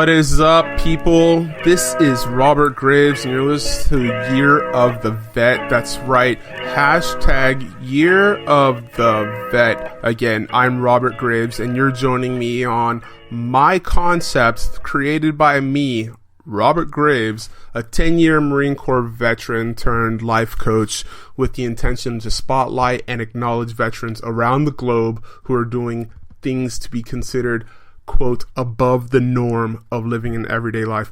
What is up, people? This is Robert Graves, and you're listening to Year of the Vet. That's right, hashtag Year of the Vet. Again, I'm Robert Graves, and you're joining me on my concept created by me, Robert Graves, a 10-year Marine Corps veteran turned life coach with the intention to spotlight and acknowledge veterans around the globe who are doing things to be considered, quote, above the norm of living an everyday life.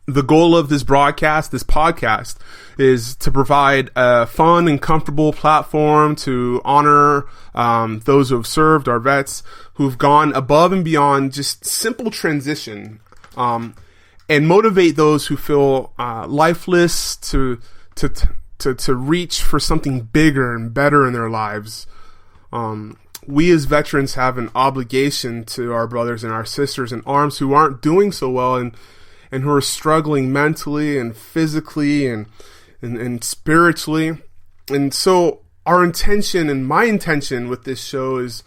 The goal of this podcast, is to provide a fun and comfortable platform to honor those who have served, our vets, who've gone above and beyond just simple transition, and motivate those who feel lifeless to reach for something bigger and better in their lives. We as veterans have an obligation to our brothers and our sisters in arms who aren't doing so well and who are struggling mentally and physically and spiritually. And so our intention and my intention with this show is,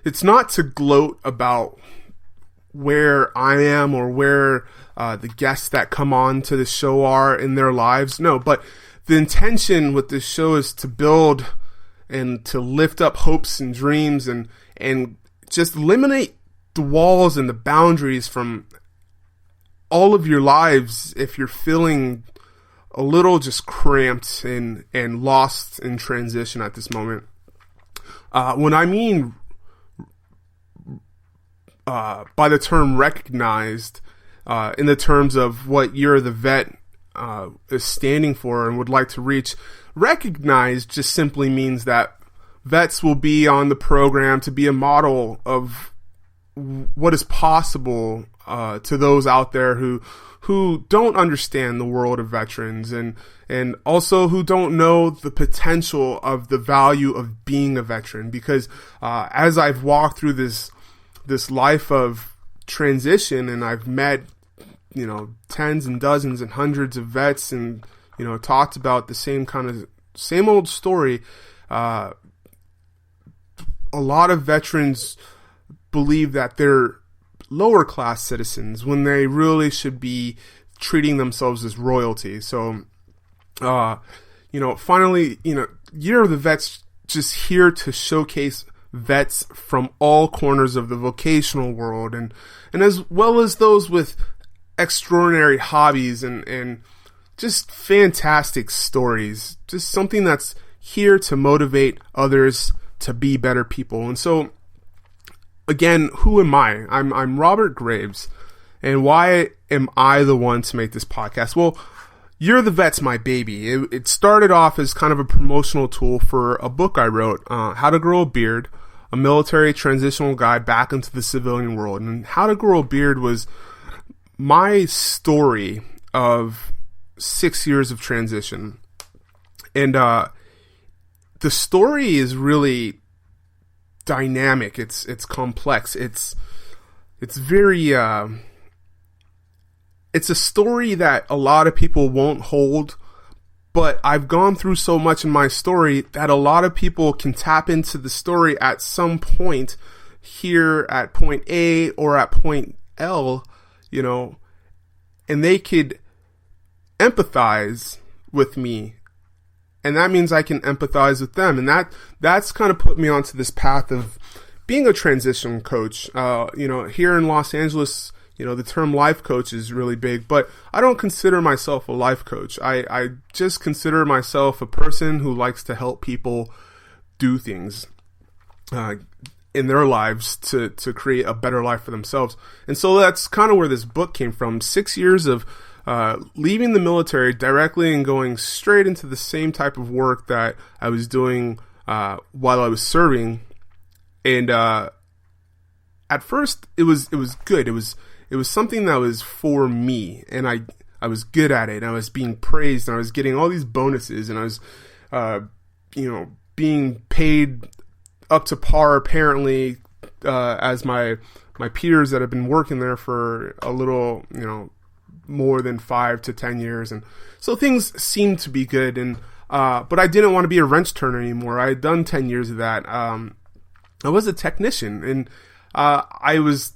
it's not to gloat about where I am or where the guests that come on to the show are in their lives. No, but the intention with this show is to build and to lift up hopes and dreams and just eliminate the walls and the boundaries from all of your lives if you're feeling a little just cramped and lost in transition at this moment. When I mean by the term recognized, in the terms of what Year of the Vet is standing for and would like to reach, recognized just simply means that vets will be on the program to be a model of what is possible to those out there who don't understand the world of veterans and also who don't know the potential of the value of being a veteran. Because as I've walked through this life of transition and I've met, tens and dozens and hundreds of vets and, talked about the same old story. A lot of veterans believe that they're lower class citizens when they really should be treating themselves as royalty. So, finally, Year of the Vet's just here to showcase vets from all corners of the vocational world and as well as those with extraordinary hobbies and just fantastic stories, just something that's here to motivate others to be better people. And so, again, who am I? I'm Robert Graves, and why am I the one to make this podcast? Well, Year of the Vet's my baby. It started off as kind of a promotional tool for a book I wrote, How to Grow a Beard, a military transitional guide back into the civilian world. And How to Grow a Beard was my story of 6 years of transition. And the story is really dynamic. It's complex. It's very it's a story that a lot of people won't hold, but I've gone through so much in my story that a lot of people can tap into the story at some point here at point A or at point L, and they could empathize with me, and that means I can empathize with them, and that's kind of put me onto this path of being a transition coach. Here in Los Angeles, the term life coach is really big, but I don't consider myself a life coach. I just consider myself a person who likes to help people do things in their lives to create a better life for themselves. And so that's kind of where this book came from. 6 years of leaving the military directly and going straight into the same type of work that I was doing while I was serving. And at first it was good. It was something that was for me, and I was good at it, and I was being praised, and I was getting all these bonuses, and I was being paid up to par apparently as my peers that have been working there for a little more than 5 to 10 years. And so things seemed to be good. And, but I didn't want to be a wrench turner anymore. I had done 10 years of that. I was a technician, and I was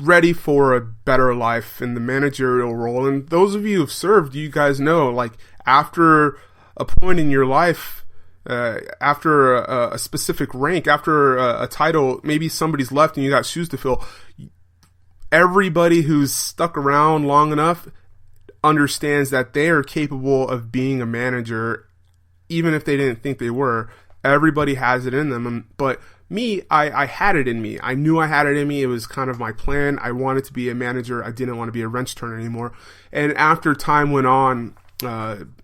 ready for a better life in the managerial role. And those of you who've served, you guys know, like, after a point in your life, after a specific rank, after a title, maybe somebody's left and you got shoes to fill. Everybody who's stuck around long enough understands that they are capable of being a manager, even if they didn't think they were. Everybody has it in them. But me, I had it in me. I knew I had it in me. It was kind of my plan. I wanted to be a manager. I didn't want to be a wrench turner anymore. And after time went on,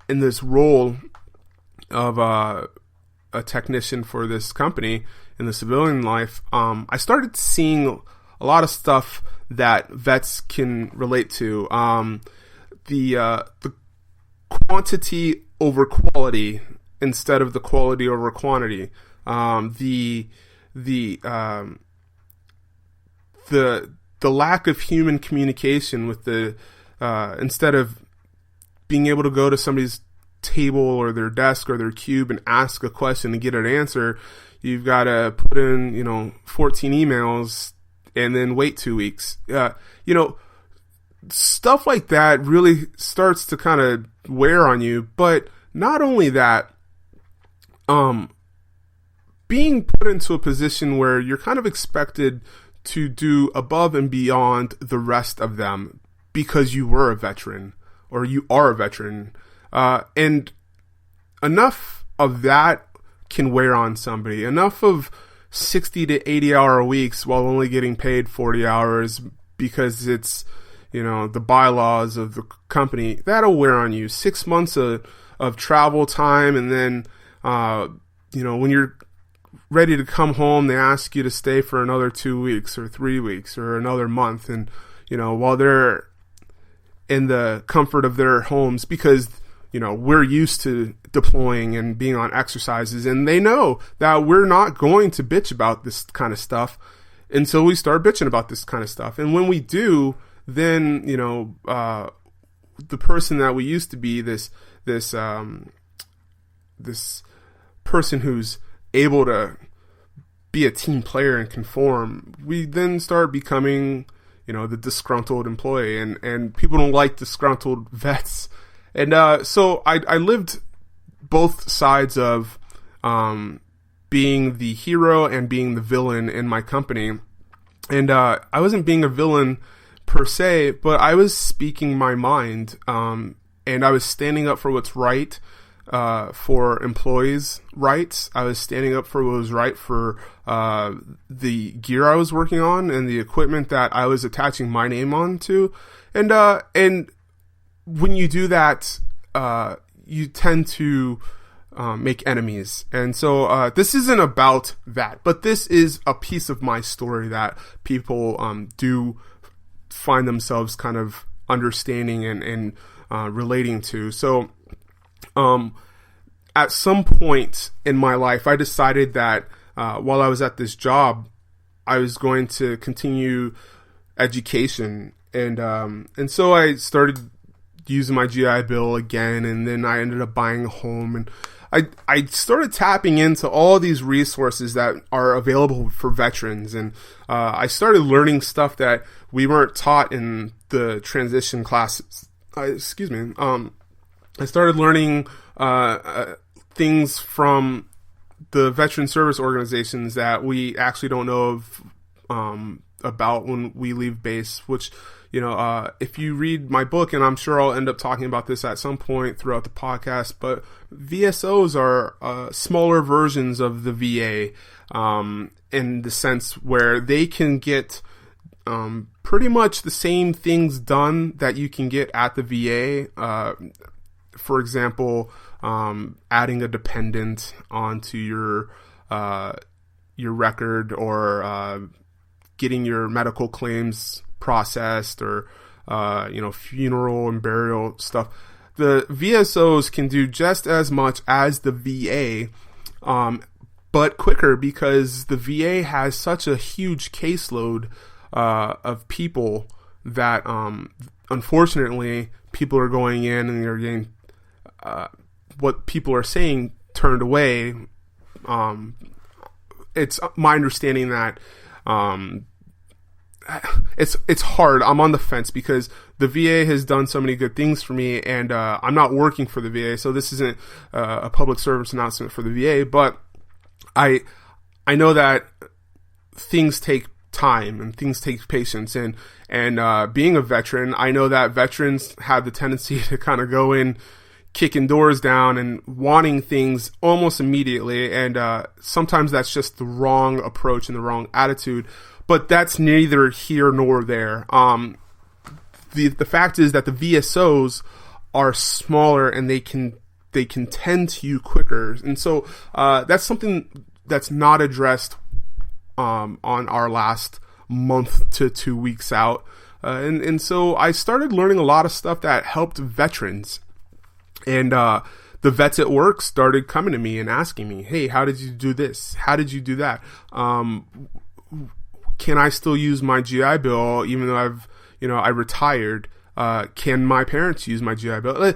in this role of a technician for this company in the civilian life, I started seeing a lot of stuff that vets can relate to. The quantity over quality instead of the quality over quantity. The lack of human communication with instead of being able to go to somebody's table or their desk or their cube and ask a question and get an answer, you've got to put in, 14 emails and then wait 2 weeks. Stuff like that really starts to kind of wear on you. But not only that, being put into a position where you're kind of expected to do above and beyond the rest of them because you were a veteran or you are a veteran. And enough of that can wear on somebody. Enough of 60 to 80 hour weeks while only getting paid 40 hours because it's, the bylaws of the company, that'll wear on you. 6 months of travel time. And then, when you're ready to come home, they ask you to stay for another 2 weeks or 3 weeks or another month. And, while they're in the comfort of their homes, because, we're used to deploying and being on exercises, and they know that we're not going to bitch about this kind of stuff until we start bitching about this kind of stuff. And when we do, then, the person that we used to be, this person who's able to be a team player and conform, we then start becoming, the disgruntled employee, and people don't like disgruntled vets. And so I lived both sides of being the hero and being the villain in my company. And I wasn't being a villain per se, but I was speaking my mind, and I was standing up for what's right, for employees' rights. I was standing up for what was right for the gear I was working on and the equipment that I was attaching my name on to. And when you do that, you tend to make enemies. And so this isn't about that, but this is a piece of my story that people do find themselves kind of understanding and relating to. So at some point in my life, I decided that while I was at this job, I was going to continue education. And so I started using my GI Bill again, and then I ended up buying a home, and I started tapping into all these resources that are available for veterans, and I started learning stuff that we weren't taught in the transition classes. I started learning things from the veteran service organizations that we actually don't know about when we leave base, which, if you read my book, and I'm sure I'll end up talking about this at some point throughout the podcast, but VSOs are smaller versions of the VA, in the sense where they can get pretty much the same things done that you can get at the VA. For example, adding a dependent onto your record, or getting your medical claims processed, or funeral and burial stuff. The VSOs can do just as much as the VA, but quicker, because the VA has such a huge caseload of people that unfortunately people are going in and they're getting what people are saying turned away. It's my understanding that it's hard. I'm on the fence because the VA has done so many good things for me, and I'm not working for the VA, so this isn't a public service announcement for the VA. But I know that things take time and things take patience, and being a veteran, I know that veterans have the tendency to kind of go in kicking doors down and wanting things almost immediately, and sometimes that's just the wrong approach and the wrong attitude. But that's neither here nor there. The fact is that the VSOs are smaller and they can tend to you quicker, and so that's something that's not addressed on our last month to 2 weeks out, and so I started learning a lot of stuff that helped veterans, and the vets at work started coming to me and asking me, "Hey, how did you do this? How did you do that? Can I still use my GI Bill even though I retired? Can my parents use my GI Bill?"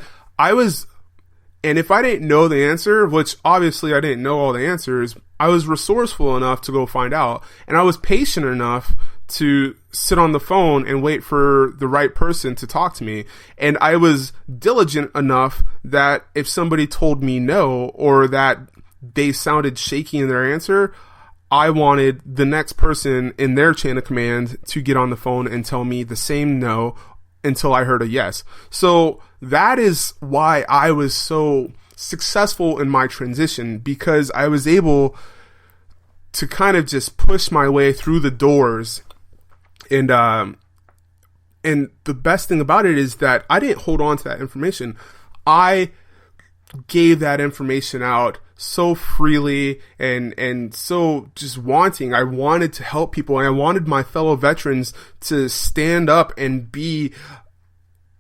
And if I didn't know the answer, which obviously I didn't know all the answers, I was resourceful enough to go find out, and I was patient enough to sit on the phone and wait for the right person to talk to me. And I was diligent enough that if somebody told me no, or that they sounded shaky in their answer, I wanted the next person in their chain of command to get on the phone and tell me the same no until I heard a yes. So that is why I was so successful in my transition, because I was able to kind of just push my way through the doors. And the best thing about it is that I didn't hold on to that information. I gave that information out so freely and so just wanting. I wanted to help people, and I wanted my fellow veterans to stand up and be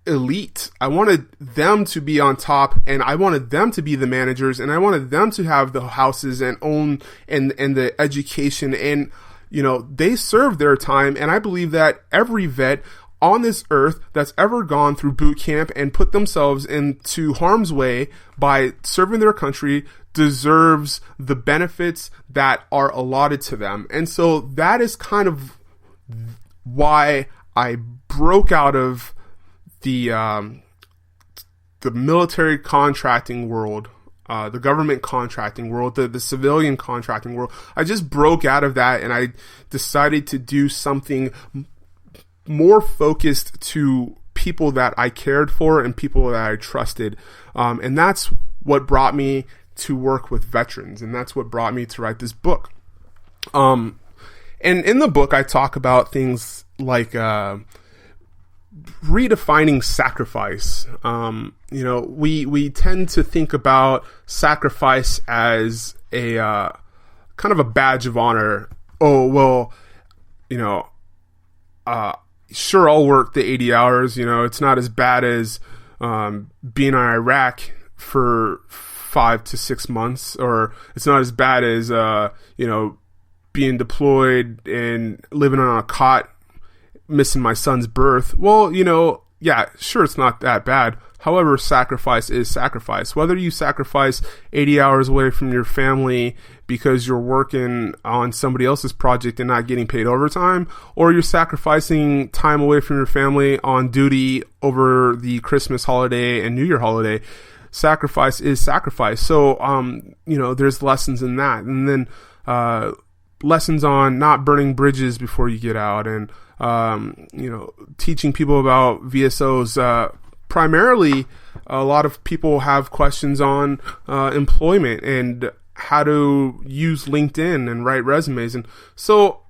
elite. I wanted them to be on top, and I wanted them to be the managers, and I wanted them to have the houses and own and the education, and they served their time. And I believe that every vet on this earth that's ever gone through boot camp and put themselves into harm's way by serving their country deserves the benefits that are allotted to them. And so that is kind of why I broke out of the military contracting world, the government contracting world, the civilian contracting world. I just broke out of that, and I decided to do something more focused to people that I cared for and people that I trusted. And that's what brought me to work with veterans, and that's what brought me to write this book. And in the book, I talk about things like redefining sacrifice. We tend to think about sacrifice as a kind of a badge of honor. Oh, well, sure, I'll work the 80 hours. It's not as bad as being in Iraq for 5 to 6 months, or it's not as bad as being deployed and living on a cot, missing my son's birth. Well, yeah, sure, it's not that bad. However, sacrifice is sacrifice. Whether you sacrifice 80 hours away from your family because you're working on somebody else's project and not getting paid overtime, or you're sacrificing time away from your family on duty over the Christmas holiday and New Year holiday, sacrifice is sacrifice. So, there's lessons in that. And then lessons on not burning bridges before you get out, and teaching people about VSOs. Primarily, a lot of people have questions on employment and how to use LinkedIn and write resumes. And so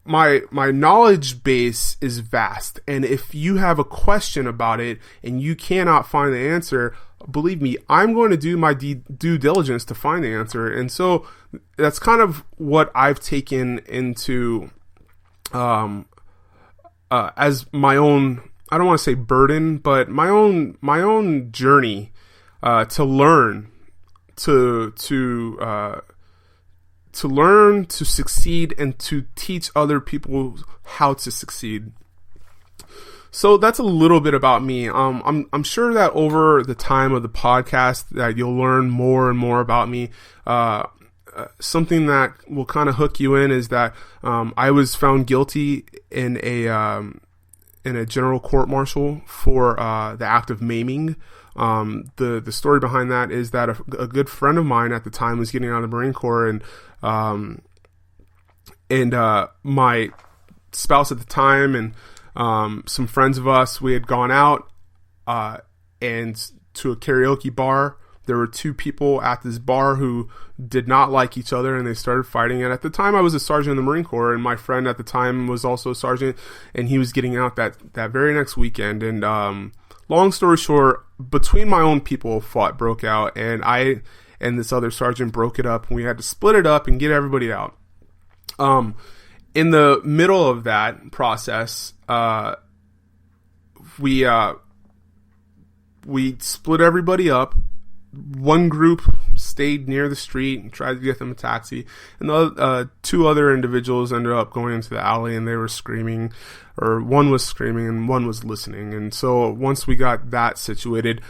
my knowledge base is vast. And if you have a question about it and you cannot find the answer, believe me, I'm going to do my due diligence to find the answer. And so that's kind of what I've taken into as my own, I don't want to say burden, but my own journey to learn, to learn, to succeed, and to teach other people how to succeed. So that's a little bit about me. I'm sure that over the time of the podcast that you'll learn more and more about me. something that will kind of hook you in is that I was found guilty in a general court-martial for the act of maiming. The story behind that is that a good friend of mine at the time was getting out of the Marine Corps, and my spouse at the time and some friends of us, we had gone out and to a karaoke bar. There were two people at this bar who did not like each other, and they started fighting. And at the time, I was a sergeant in the Marine Corps, and my friend at the time was also a sergeant, and he was getting out that very next weekend. And long story short, between my own people, a fight broke out, and I and this other sergeant broke it up, and we had to split it up and get everybody out. In the middle of that process, we split everybody up. One group stayed near the street and tried to get them a taxi, and the two other individuals ended up going into the alley, and they were screaming, or one was screaming and one was listening. And so once we got that situated,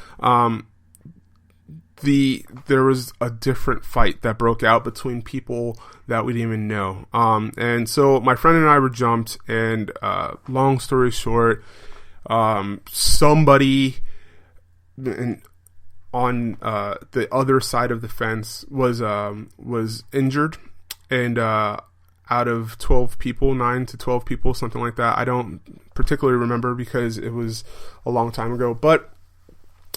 there was a different fight that broke out between people that we didn't even know. And so my friend and I were jumped, and long story short, somebody on the other side of the fence was injured, and out of 12 people, 9 to 12 people, something like that. I don't particularly remember because it was a long time ago, but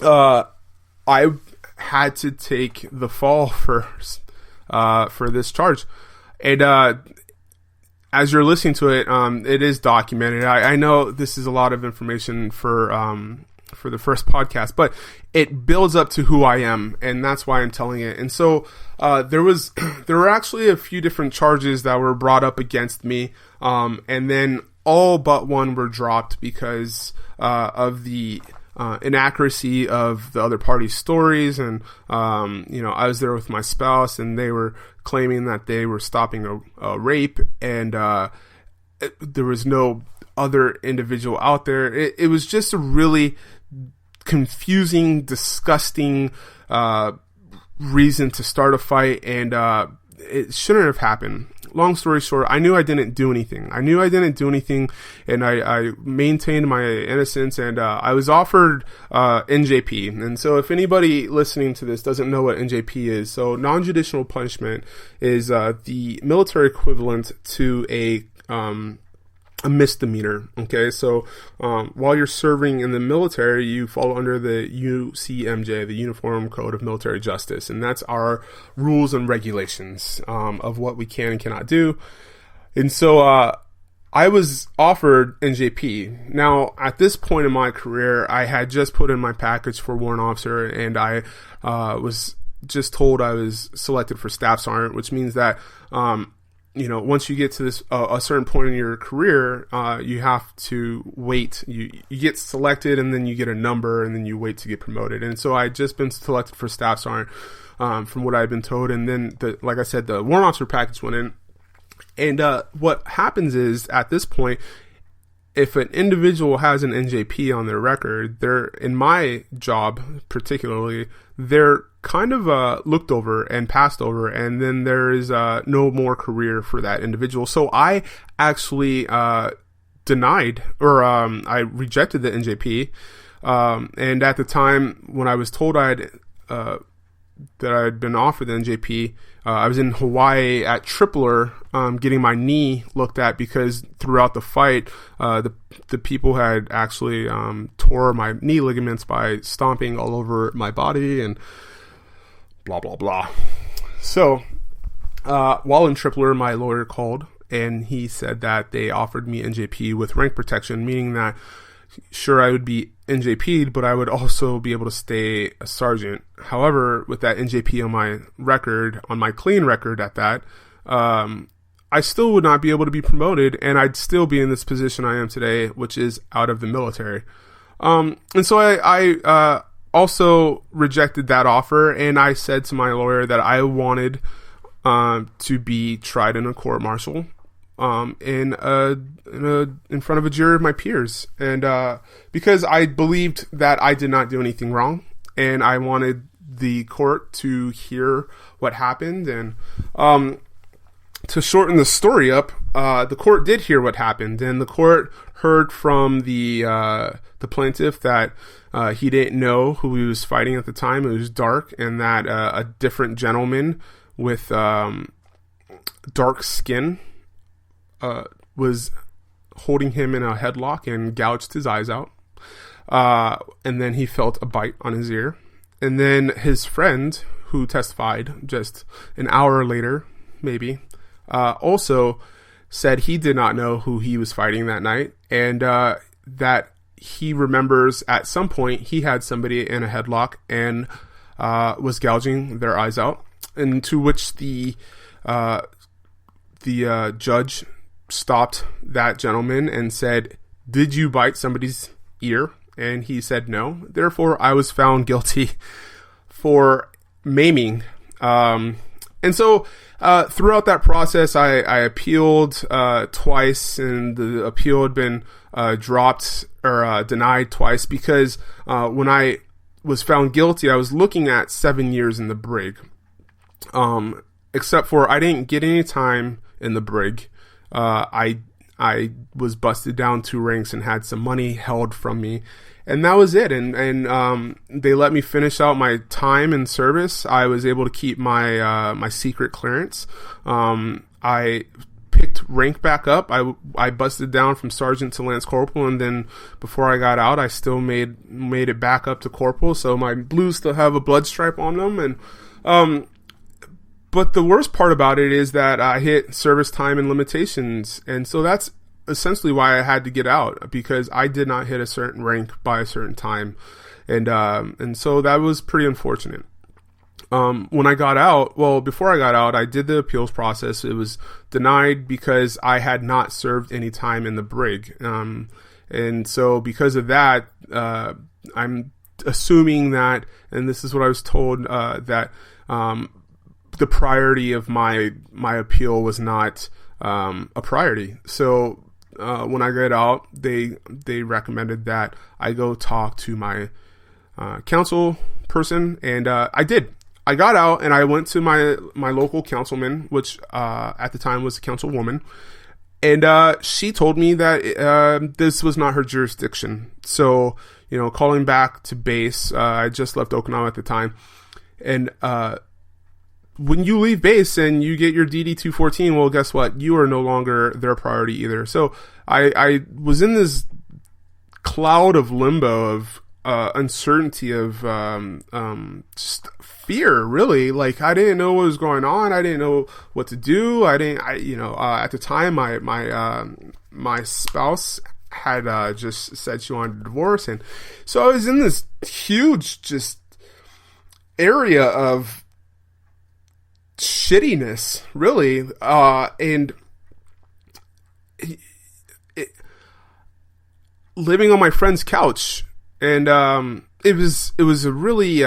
I had to take the fall for this charge. And as you're listening to it, it is documented. I know this is a lot of information for the first podcast, but it builds up to who I am, and that's why I'm telling it. And so there were actually a few different charges that were brought up against me, and then all but one were dropped because of the inaccuracy of the other party's stories. And I was there with my spouse, and they were claiming that they were stopping a rape, and there was no other individual out there. It was just a really confusing, disgusting reason to start a fight, and it shouldn't have happened. Long story short, I knew I didn't do anything. And I maintained my innocence, and I was offered NJP. And so if anybody listening to this doesn't know what NJP is, so non-judicial punishment is the military equivalent to a misdemeanor. Okay, so while you're serving in the military, you fall under the UCMJ, the Uniform Code of Military Justice, and that's our rules and regulations of what we can and cannot do. And so I was offered NJP. Now, at this point in my career, I had just put in my package for warrant officer, and I was just told I was selected for staff sergeant, which means that once you get to this a certain point in your career, you have to wait. You get selected, and then you get a number, and then you wait to get promoted. And so I had just been selected for staff sergeant, from what I had been told. And then, like I said, the warrant officer package went in. And what happens is, at this point, if an individual has an NJP on their record, they're, in my job particularly, they're kind of looked over and passed over, and then there is no more career for that individual. So I actually denied, or I rejected the NJP, and at the time when I was told that I had been offered the NJP, I was in Hawaii at Tripler, getting my knee looked at, because throughout the fight, the people had actually tore my knee ligaments by stomping all over my body and blah, blah, blah. So while in Tripler, my lawyer called, and he said that they offered me NJP with rank protection, meaning that sure, I would be NJP'd, but I would also be able to stay a sergeant. However, with that NJP on my record, on my clean record at that, I still would not be able to be promoted, and I'd still be in this position I am today, which is out of the military. And so I also rejected that offer, and I said to my lawyer that I wanted to be tried in a court-martial. In front of a jury of my peers, and because I believed that I did not do anything wrong, and I wanted the court to hear what happened. And to shorten the story up, the court did hear what happened, and the court heard from the plaintiff that he didn't know who he was fighting at the time. It was dark, and that a different gentleman with dark skin was holding him in a headlock and gouged his eyes out. And then he felt a bite on his ear. And then his friend, who testified just an hour later, maybe, also said he did not know who he was fighting that night, and that he remembers at some point he had somebody in a headlock and was gouging their eyes out. And to which the judge stopped that gentleman and said, "Did you bite somebody's ear?" And he said no. Therefore, I was found guilty for maiming. And so throughout that process, I appealed twice, and the appeal had been dropped or denied twice because when I was found guilty, I was looking at 7 years in the brig. Except for I didn't get any time in the brig. I was busted down 2 ranks and had some money held from me, and that was it. And they let me finish out my time in service. I was able to keep my my secret clearance. I picked rank back up. I busted down from sergeant to lance corporal, and then before I got out, I still made it back up to corporal. So my blues still have a blood stripe on them, and but the worst part about it is that I hit service time and limitations. And so that's essentially why I had to get out, because I did not hit a certain rank by a certain time. And so that was pretty unfortunate. When I got out, well, before I got out, I did the appeals process. It was denied because I had not served any time in the brig. And so because of that, I'm assuming that, and this is what I was told, that, the priority of my appeal was not a priority. So when I got out, they recommended that I go talk to my council person, and I did. I got out and I went to my local councilman, which at the time was a councilwoman, and she told me that this was not her jurisdiction. So, calling back to base, I just left Okinawa at the time, and when you leave base and you get your DD-214, well, guess what? You are no longer their priority either. So I was in this cloud of limbo of uncertainty, of just fear, really. Like, I didn't know what was going on. I didn't know what to do. At the time, my spouse had just said she wanted a divorce, and so I was in this huge just area of shittiness, really, and living on my friend's couch, and it was a really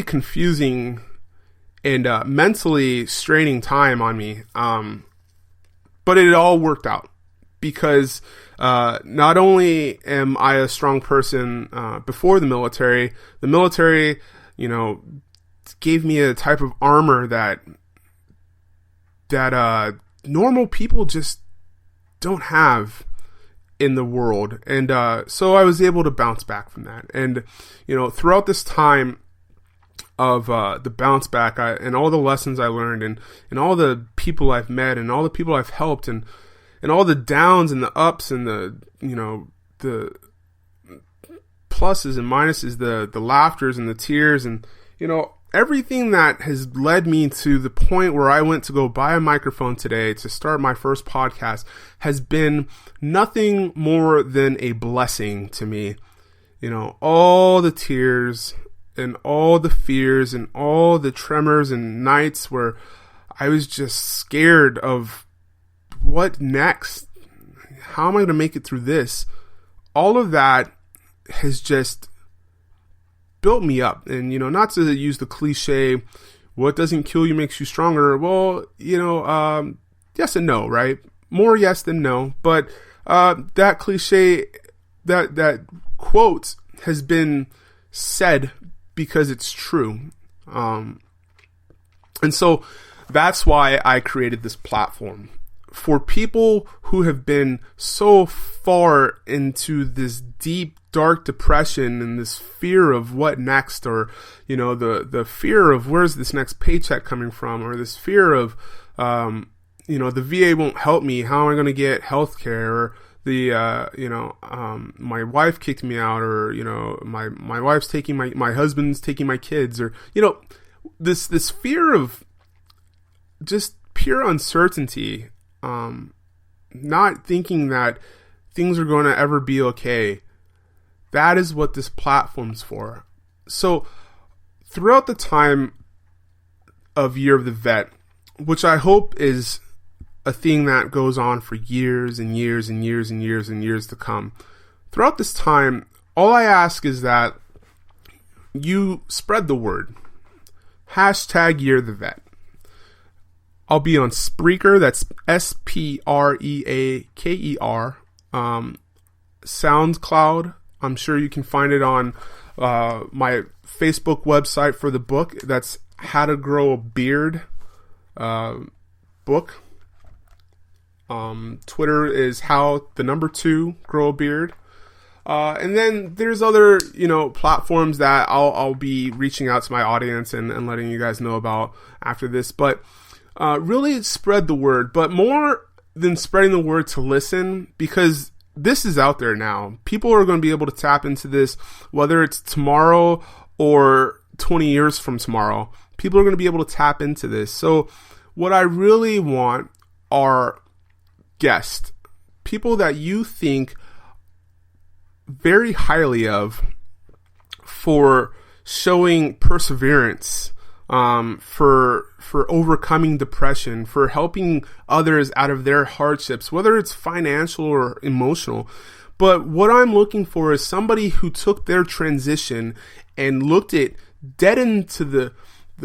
confusing and mentally straining time on me, but it all worked out because not only am I a strong person before the military, gave me a type of armor that normal people just don't have in the world. And so I was able to bounce back from that. And, throughout this time of the bounce back, and all the lessons I learned, and all the people I've met, and all the people I've helped, and all the downs and the ups, and the pluses and minuses, the laughters and the tears, and, everything that has led me to the point where I went to go buy a microphone today to start my first podcast has been nothing more than a blessing to me. All the tears and all the fears and all the tremors and nights where I was just scared of what next? How am I going to make it through this? All of that has just built me up. And, not to use the cliche, what doesn't kill you makes you stronger. Well, yes and no, right? More yes than no. But that cliche, that quote has been said because it's true. And so that's why I created this platform for people who have been so far into this deep, dark depression and this fear of what next, or, you know, the fear of where's this next paycheck coming from, or this fear of, you know, the VA won't help me. How am I going to get health care? Or my wife kicked me out, or, you know, my wife's taking my husband's taking my kids, or, you know, this fear of just pure uncertainty, not thinking that things are going to ever be okay. That is what this platform's for. So throughout the time of Year of the Vet, which I hope is a thing that goes on for years and years and years and years and years to come, throughout this time, all I ask is that you spread the word. Hashtag Year of the Vet. I'll be on Spreaker, that's SPREAKER, SoundCloud. I'm sure you can find it on my Facebook website for the book. That's How to Grow a Beard book. Twitter is how2 grow a beard. And then there's other, you know, platforms that I'll be reaching out to my audience and letting you guys know about after this. But really spread the word. But more than spreading the word, to listen, because this is out there now. People are going to be able to tap into this, whether it's tomorrow or 20 years from tomorrow. People are going to be able to tap into this. So what I really want are guests, people that you think very highly of for showing perseverance, for overcoming depression, for helping others out of their hardships, whether it's financial or emotional. But what I'm looking for is somebody who took their transition and looked it dead into the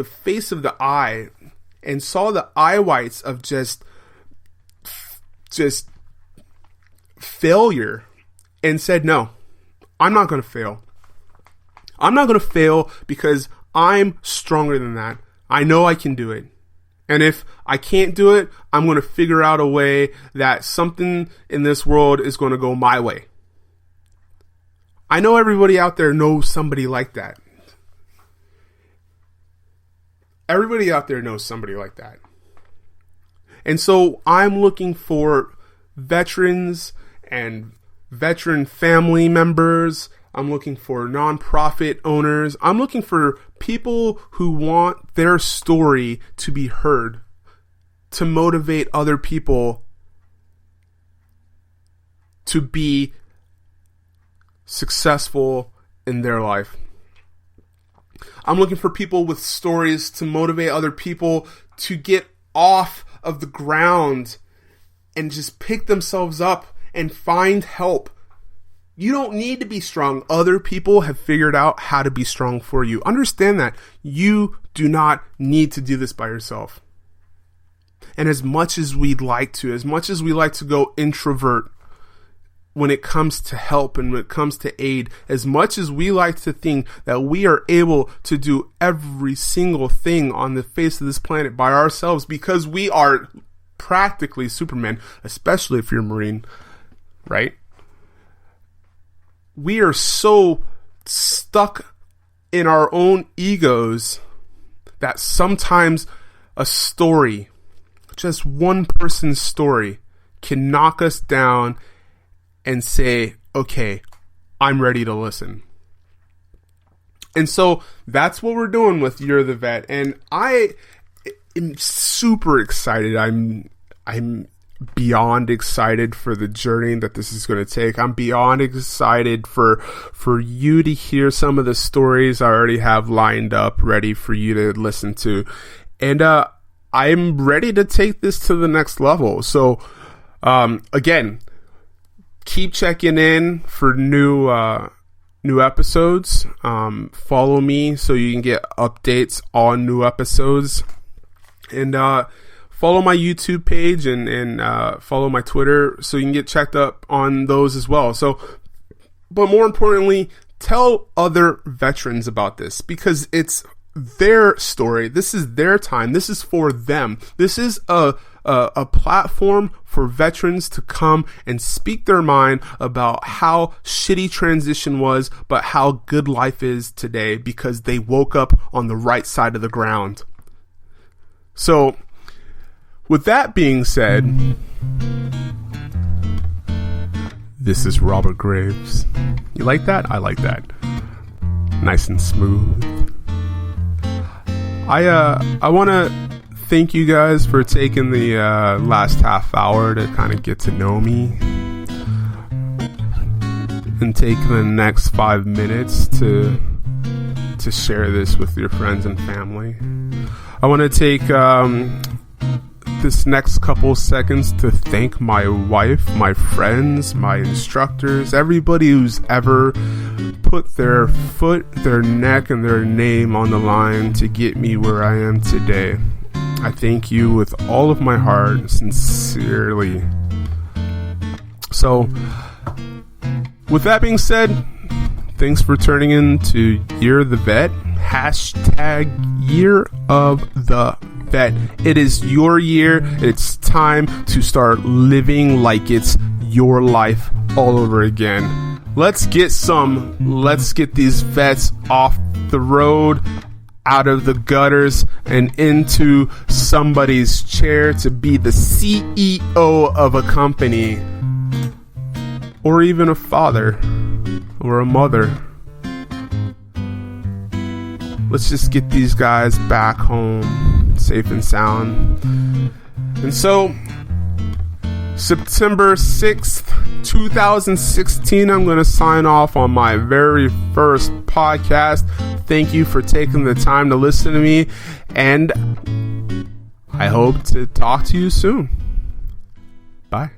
face of the eye and saw the eye whites of just failure, and said, no, I'm not going to fail. I'm not going to fail because I'm stronger than that. I know I can do it. And if I can't do it, I'm going to figure out a way that something in this world is going to go my way. I know everybody out there knows somebody like that. Everybody out there knows somebody like that. And so I'm looking for veterans and veteran family members. I'm looking for nonprofit owners. I'm looking for people who want their story to be heard, to motivate other people to be successful in their life. I'm looking for people with stories to motivate other people to get off of the ground and just pick themselves up and find help. You don't need to be strong. Other people have figured out how to be strong for you. Understand that. You do not need to do this by yourself. And as much as we like to go introvert when it comes to help and when it comes to aid, as much as we like to think that we are able to do every single thing on the face of this planet by ourselves because we are practically Superman, especially if you're a Marine, right? We are so stuck in our own egos that sometimes a story, just one person's story, can knock us down and say, okay, I'm ready to listen. And so that's what we're doing with Year of the Vet. And I am super excited. I'm beyond excited for the journey that this is going to take. I'm beyond excited for you to hear some of the stories I already have lined up, ready for you to listen to. And I'm ready to take this to the next level. So again, keep checking in for new episodes. Follow me so you can get updates on new episodes. And follow my YouTube page and follow my Twitter so you can get checked up on those as well. So, but more importantly, Tell other veterans about this because it's their story. This is their time. This is for them. This is a platform for veterans to come and speak their mind about how shitty transition was, but how good life is today because they woke up on the right side of the ground. So, with that being said, this is Robert Graves. You like that? I like that. Nice and smooth. I want to thank you guys for taking the last half hour to kind of get to know me and take the next 5 minutes to share this with your friends and family. I want to take this next couple seconds to thank my wife, my friends, my instructors, everybody who's ever put their foot, their neck, and their name on the line to get me where I am today. I thank you with all of my heart, sincerely. So, with that being said, thanks for turning in to Year of the Vet. #Year of the Vet. It is your year. It's time to start living like it's your life all over again. Let's get these vets off the road, out of the gutters, and into somebody's chair to be the CEO of a company, or even a father or a mother. Let's just get these guys back home safe and sound. And so, September 6th, 2016, I'm going to sign off on my very first podcast. Thank you for taking the time to listen to me, and I hope to talk to you soon. Bye.